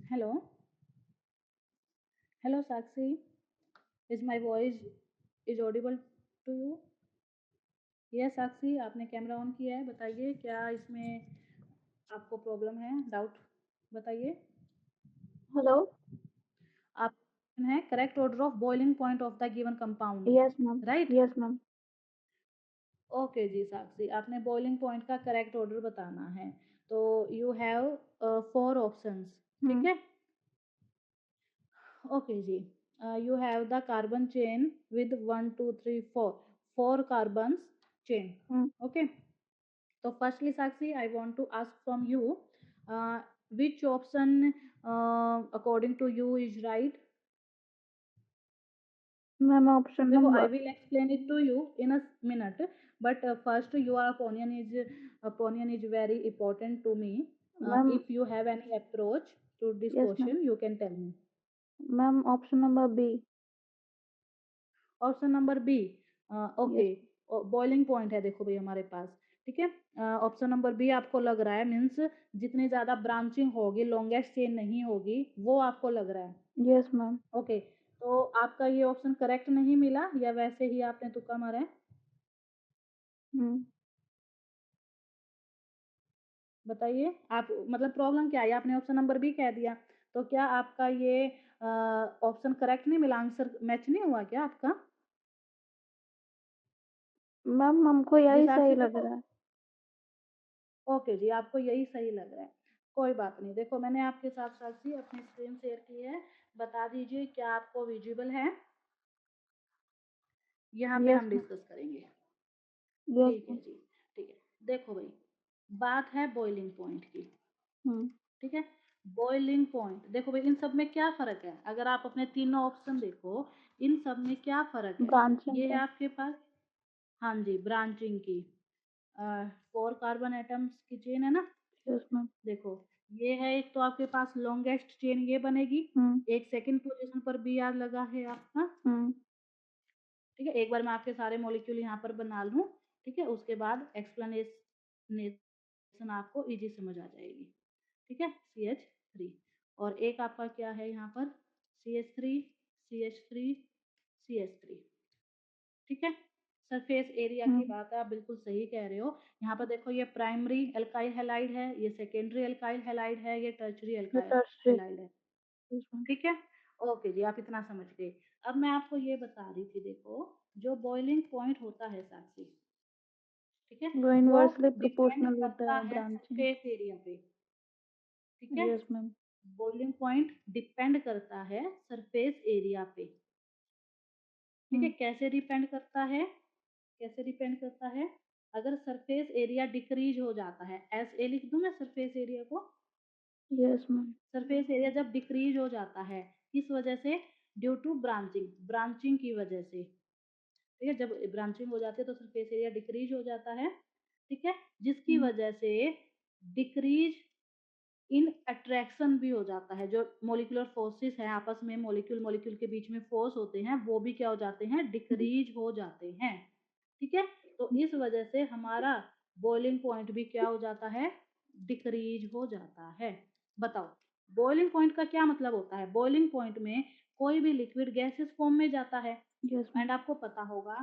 Hello, hello Sakshi. Is my voice is audible to you? Yes, साक्षी आपने camera on किया है, बताइए क्या इसमें आपको प्रॉब्लम है, डाउट बताइए। Hello? आप है correct order of boiling point of the given compound, Yes, ma'am. Right? Yes, ma'am. Okay ji Sakshi, आपने बॉइलिंग पॉइंट का करेक्ट ऑर्डर बताना है। तो यू हैव 4 ऑप्शंस, ठीक Hmm. है? Okay ji, you have the carbon chain with 1 2 3 4 carbons chain. Hmm. Okay, so firstly Sakshi, I want to ask from you, uh, which option according to you is right? Ma'am, option देखो, I number. will explain it to you in a minute, but first your opinion is very important to me. Ma'am, If you have any approach to this yes, ma'am. question, you can tell me. Ma'am, option number B. Option number B, okay. Yes. Boiling point है देखो भाई हमारे पास, ठीक है। Option number B आपको लग रहा है, मीन्स जितनी ज्यादा ब्रांचिंग होगी, लॉन्गेस्ट चेन नहीं होगी, वो आपको लग रहा है। Yes, ma'am. ओके, तो आपका ये ऑप्शन करेक्ट नहीं मिला या वैसे ही आपने तुक्का मारा है? Hmm. बताइए आप, मतलब प्रॉब्लम क्या है? आपने ऑप्शन नंबर बी कह दिया, तो क्या आपका ये ऑप्शन करेक्ट नहीं मिला? आंसर मैच नहीं हुआ क्या आपका? मैम, हमको जी यही साक्षी सही लग देखो, रहा है. ओके जी, आपको यही सही लग रहा है, कोई बात नहीं। देखो, मैंने आपके साथ साथ ही अपनी स्क्रीन शेयर की है, बता दीजिए क्या आपको विजिबल है? यहाँ पे Yes, हम ma'am. डिस्कस करेंगे। Yes, ठीक है ma'am. जी, ठीक है। देखो भाई, बात है बॉइलिंग पॉइंट की, Hmm. ठीक है। बॉइलिंग पॉइंट देखो भाई, इन सब में क्या फर्क है? अगर आप अपने तीनों ऑप्शन देखो, इन सब में क्या फर्क है? Branching ये है का. आपके पास, हाँ जी, ब्रांचिंग की, 4 कार्बन एटम्स की चेन है ना। Yes, ma'am. देखो, ये है, एक तो आपके पास लॉन्गेस्ट चेन ये बनेगी, Hmm. एक सेकंड पोजीशन पर बी आर लगा है आपका, Hmm. ठीक है। एक बार मैं आपके सारे मॉलिक्यूल यहाँ पर बना लूँ, ठीक है, उसके बाद एक्सप्लेनेशन आपको इजी समझ आ जाएगी, ठीक है। CH3, और एक आपका क्या है यहाँ पर, CH3, CH3, CH3, ठीक है। सरफेस एरिया की Hmm. बात है, आप बिल्कुल सही कह रहे हो। यहाँ पर देखो, ये प्राइमरी एल्काइल हैलाइड है, ये सेकेंडरी एल्काइल हैलाइड है, ये tertiary The alkyl tertiary. Halide है, Yes, ma'am. ठीक है। ओके जी, आप इतना समझ गए। अब मैं आपको ये बता रही थी, देखो, जो बॉइलिंग पॉइंट होता है साक्षी, ठीक है, वो वो inversely डिपेंड proportional होता करता है है branching. सरफेस एरिया पे, ठीक है। Yes, ma'am. Boiling point depend करता है सरफेस एरिया पे, ठीक है। Hmm. कैसे डिपेंड करता है? कैसे डिपेंड करता है? अगर सरफेस एरिया डिक्रीज हो जाता है, एस ए लिख दूं मैं सरफेस एरिया को। Yes, ma'am. सरफेस एरिया जब डिक्रीज हो जाता है, किस वजह से? ड्यू टू ब्रांचिंग, ब्रांचिंग की वजह से, ठीक है। जब ब्रांचिंग हो जाती है तो सरफेस एरिया डिक्रीज हो जाता है, ठीक है, जिसकी Hmm. वजह से डिक्रीज इन अट्रैक्शन भी हो जाता है। जो मोलिकुलर फोर्सेस हैं आपस में, मोलिक्यूल मोलिक्यूल के बीच में फोर्स होते हैं, वो भी क्या हो जाते हैं? Hmm. डिक्रीज हो जाते हैं, ठीक है। तो इस वजह से हमारा बॉइलिंग पॉइंट भी क्या हो जाता है? डिक्रीज हो जाता है। बताओ, बॉइलिंग पॉइंट का क्या मतलब होता है? बॉइलिंग पॉइंट में कोई भी लिक्विड गैसेस फॉर्म में जाता है, Yes, एंड ma'am. आपको पता होगा,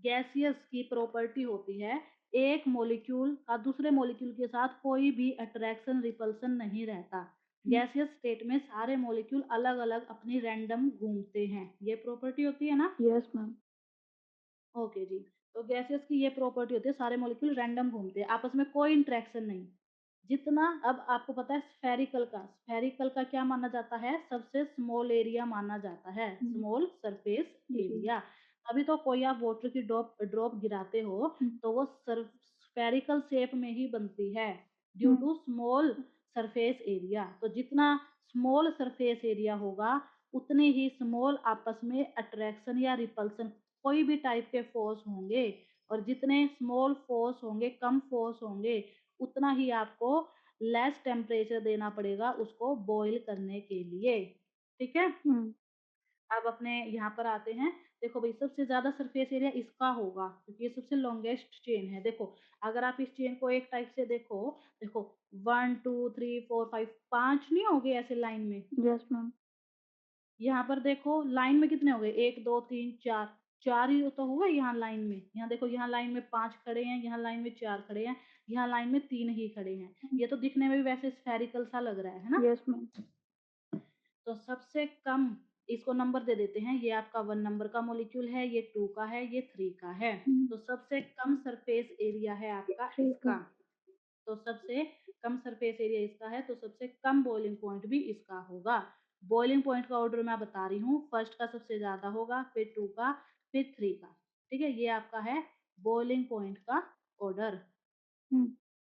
गैसियस की प्रॉपर्टी होती है, एक मॉलिक्यूल का दूसरे मॉलिक्यूल के साथ कोई भी अट्रैक्शन रिपल्सन नहीं रहता। Hmm. गैसियस स्टेट में सारे मॉलिक्यूल अलग अलग अपनी रैंडम घूमते हैं, ये प्रॉपर्टी होती है ना। Yes, ma'am. ओके जी, तो गैसेस की ये प्रॉपर्टी होती है, सारे मॉलिक्यूल रैंडम घूमते हैं, आपस में कोई इंटरेक्शन नहीं। जितना, अब आपको पता है स्फेरिकल का क्या माना जाता है? सबसे स्मॉल एरिया माना जाता है, Hmm. स्मॉल सरफेस जी. एरिया। अभी तो कोई आप वाटर की ड्रॉप ड्रॉप गिराते हो, Hmm. तो वो स्फेरिकल शेप में ही बनती है, due Hmm. To small surface area. तो जितना स्मॉल सरफेस एरिया होगा, उतने ही स्मॉल आपस में अट्रैक्शन या रिपल्सन, कोई भी टाइप के फोर्स होंगे, और जितने स्मॉल फोर्स होंगे, कम फोर्स होंगे, उतना ही आपको लेस टेम्परेचर देना पड़ेगा उसको बॉईल करने के लिए, ठीक है। Hmm. अब अपने यहाँ पर आते हैं, देखो भई सबसे ज़्यादा सरफेस एरिया इसका होगा क्योंकि ये सबसे लॉन्गेस्ट चेन है। देखो, अगर आप इस चेन को एक टाइप से देखो, देखो 1, 2, 3, 4, 5 5 नहीं हो गए ऐसे लाइन में? Yes ma'am. यहाँ पर देखो लाइन में कितने हो गए? 1, 2, 3, 4 4 ही तो हुए यहाँ लाइन में। यहाँ देखो यहाँ लाइन में 5 खड़े हैं, यहाँ लाइन में 4 खड़े हैं, यहाँ लाइन में 3 ही खड़े हैं। ये तो दिखने में भी वैसे स्फेरिकल सा लग रहा है ना? Yes ma'am. तो सबसे कम इसको नंबर दे देते हैं, ये आपका 1 नंबर का मॉलिक्यूल है, ये 2 का है, ये 3 का है। तो सबसे कम सरफेस एरिया है आपका ठीक है। इसका। तो सबसे कम सरफेस एरिया इसका है, तो सबसे कम बॉइलिंग पॉइंट भी इसका होगा। बॉइलिंग पॉइंट का ऑर्डर मैं बता रही हूँ, फर्स्ट का सबसे ज़्यादा होगा, फिर 2 का, फिर 3 का। ठीक है? ये आपका है बॉइलिंग पॉइंट का ऑर्डर। हुँ।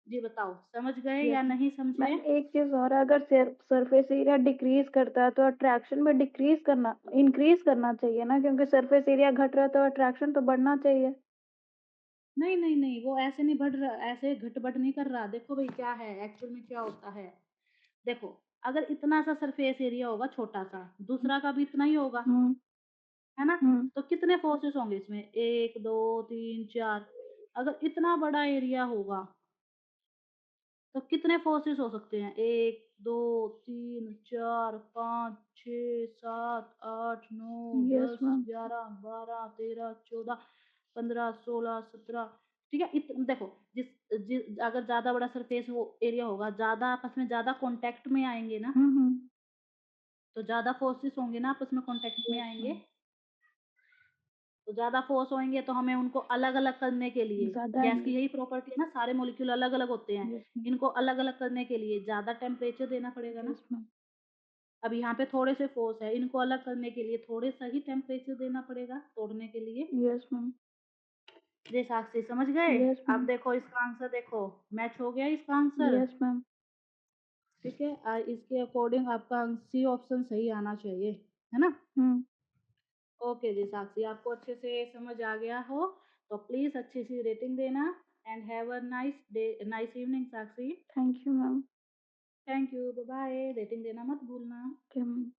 जी बताओ, समझ गए यस या मैम। नहीं समझे? मैम एक चीज़ और है, अगर सरफेस एरिया डिक्रीज़ करता है तो अट्रैक्शन भी इंक्रीज़ करना चाहिए ना, क्योंकि सरफेस एरिया घट रहा है तो अट्रैक्शन तो बढ़ना चाहिए। नहीं, नहीं, नहीं, वो ऐसे नहीं बढ़ रहा, ऐसे घट-बढ़ नहीं कर रहा। देखो भई क्या है, एक्चुअल में क्या होता है, देखो, अगर इतना सा सरफेस एरिया होगा छोटा-सा, दूसरा का भी इतना ही होगा, हुँ, है ना? हुँ। तो कितने फोर्सेस होंगे इसमें? 1, 2, 3, 4 अगर इतना बड़ा एरिया होगा, तो कितने फोर्सेस हो सकते हैं? 1, 2, 3, 4, 5, 6, 7, 8, 9, यस 10, मैम। 11, 12, 13, 14, 15, 16, 17 ठीक है? देखो अगर ज़्यादा बड़ा सरफेस वो एरिया होगा, ज़्यादा आपस में ज़्यादा कॉन्टैक्ट में आएँगे ना, हुँ, हुँ। तो ज़्यादा फोर्सेस होंगे ना आपस में कॉन्टैक्ट में यस आएँगे। मैम। तो ज़्यादा फ़ोर्स होएँगे तो हमें उनको अलग-अलग करने के लिए ज़्यादा गैस की यही प्रॉपर्टी है ना, सारे मॉलिक्यूल अलग-अलग होते हैं। Yes ma'am. इनको अलग-अलग करने के लिए ज़्यादा टेम्परेचर देना पड़ेगा ना। Yes ma'am. अब यहाँ पे थोड़े से फ़ोर्स है, इनको अलग करने के लिए थोड़े-सा ही टेम्परेचर देना पड़ेगा तोड़ने के लिए। Yes ma'am. जी साक्षी समझ गए? यस अब मैम। देखो इसका आंसर देखो, मैच हो गया इसका आंसर? Yes ma'am. ठीक है? इसके अकॉर्डिंग आपका सी ऑप्शन सही आना चाहिए, है ना? हुँ। ओके जी साक्षी, आपको अच्छे से समझ आ गया हो, तो प्लीज़ अच्छी सी रेटिंग देना and have a nice day nice evening Sakshi. Thank you ma'am. Thank you, bye-bye, rating देना मत भूलना। Okay ma'am.